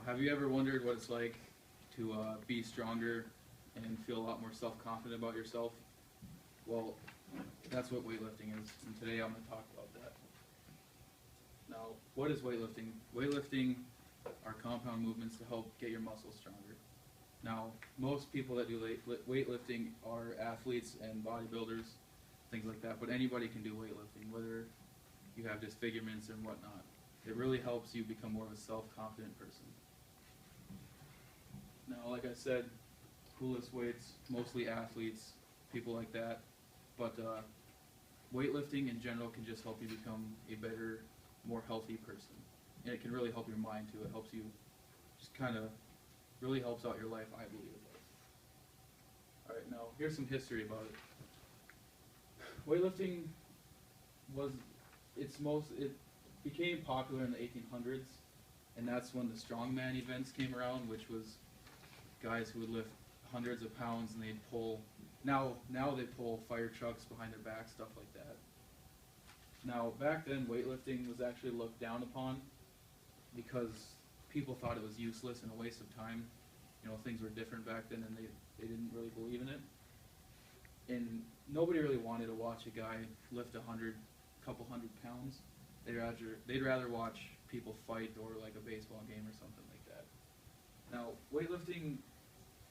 Have you ever wondered what it's like to be stronger and feel a lot more self-confident about yourself? Well, that's what weightlifting is, and today I'm going to talk about that. Now, what is weightlifting? Weightlifting are compound movements to help get your muscles stronger. Now, most people that do weightlifting are athletes and bodybuilders, things like that, but anybody can do weightlifting, whether you have disfigurements and whatnot. It really helps you become more of a self-confident person. Now, like I said, coolest weights, mostly athletes, people like that, but weightlifting in general can just help you become a better, more healthy person. And it can really help your mind too. It helps you just kind of, really helps out your life, I believe it does. Alright, now here's some history about it. Weightlifting it became popular in the 1800s, and that's when the strongman events came around, which was guys who would lift hundreds of pounds and they'd pull, now they pull fire trucks behind their back, stuff like that. Now, back then, weightlifting was actually looked down upon because people thought it was useless and a waste of time. You know, things were different back then and they didn't really believe in it. And nobody really wanted to watch a guy lift couple hundred pounds. They'd rather watch people fight or like a baseball game or something like that. Now, weightlifting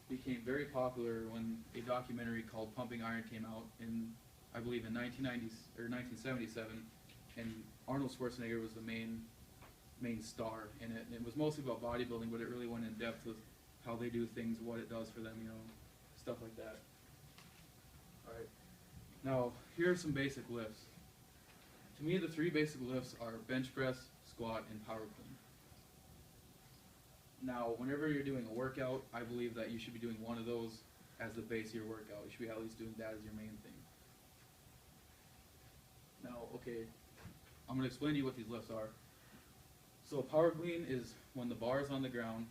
became very popular when a documentary called Pumping Iron came out in, I believe, in 1977, and Arnold Schwarzenegger was the main star in it. And it was mostly about bodybuilding, but it really went in depth with how they do things, what it does for them, you know, stuff like that. All right. Now, here are some basic lifts. To me, the three basic lifts are bench press, squat, and power clean. Now, whenever you're doing a workout, I believe that you should be doing one of those as the base of your workout. You should be at least doing that as your main thing. Now, okay, I'm going to explain to you what these lifts are. So a power clean is when the bar is on the ground,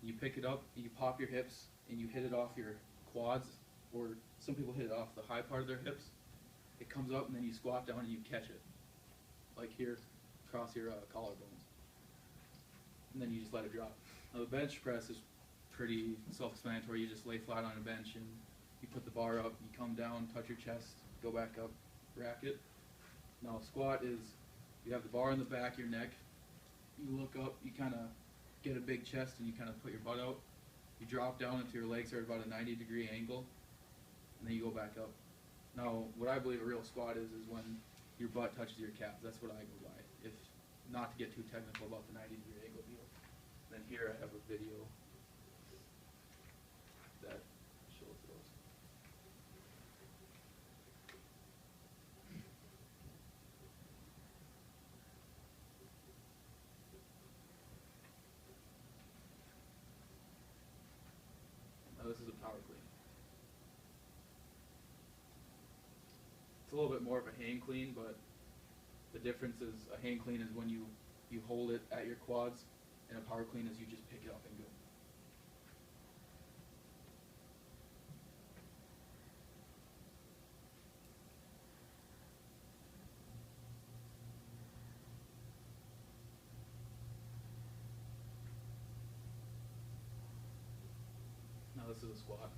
you pick it up, you pop your hips, and you hit it off your quads, or some people hit it off the high part of their hips. It comes up, and then you squat down and you catch it, like here, across your collarbones. And then you just let it drop. Now the bench press is pretty self-explanatory. You just lay flat on a bench and you put the bar up, you come down, touch your chest, go back up, rack it. Now squat is, you have the bar in the back of your neck, you look up, you kind of get a big chest and you kind of put your butt out. You drop down until your legs are at about a 90-degree angle, and then you go back up. Now, what I believe a real squat is when your butt touches your calves. That's what I go by. If not to get too technical about the 90-degree angle deal. Then here I have a video that shows those. Now this is a power clean. It's a little bit more of a hang clean, but the difference is a hang clean is when you hold it at your quads, and a power clean is you just pick it up and go. Now this is a squat.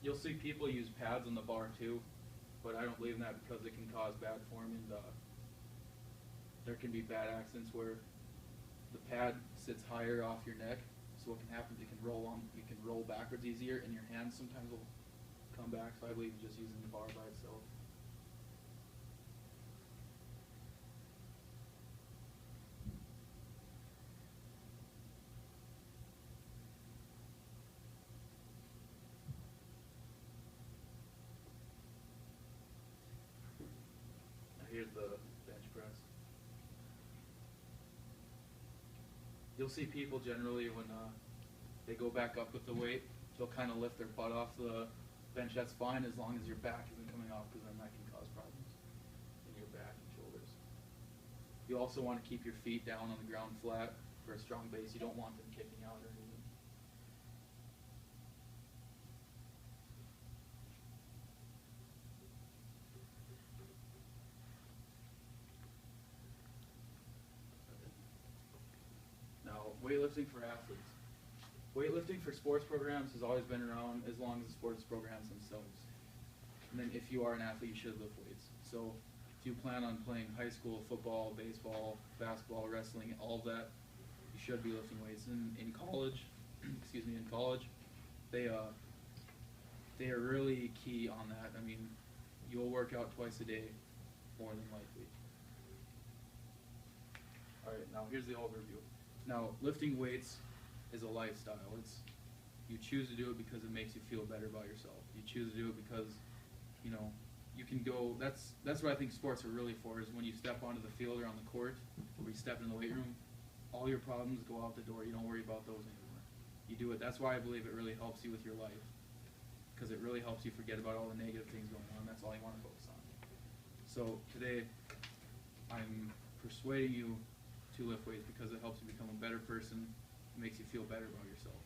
You'll see people use pads on the bar too, but I don't believe in that because it can cause bad form, and there can be bad accidents where the pad sits higher off your neck. So what can happen is you can roll backwards easier, and your hands sometimes will come back. So I believe in just using the bar by itself. Here's the bench press. You'll see people generally when they go back up with the weight, they'll kind of lift their butt off the bench. That's fine as long as your back isn't coming off, because then that can cause problems in your back and shoulders. You also want to keep your feet down on the ground flat for a strong base. You don't want them kicking out or anything. Now, weightlifting for athletes. Weightlifting for sports programs has always been around as long as the sports programs themselves. And then if you are an athlete, you should lift weights. So if you plan on playing high school football, baseball, basketball, wrestling, all of that, you should be lifting weights. And in college, in college, they are really key on that. I mean, you'll work out twice a day, more than likely. All right, now here's the overview. Now, lifting weights is a lifestyle. You choose to do it because it makes you feel better about yourself. You choose to do it because, you can go. That's what I think sports are really for. Is when you step onto the field or on the court, or you step in the weight room, all your problems go out the door. You don't worry about those anymore. You do it. That's why I believe it really helps you with your life, because it really helps you forget about all the negative things going on. That's all you want to focus on. So today, I'm persuading you to lift weights because it helps you become a better person. It makes you feel better about yourself.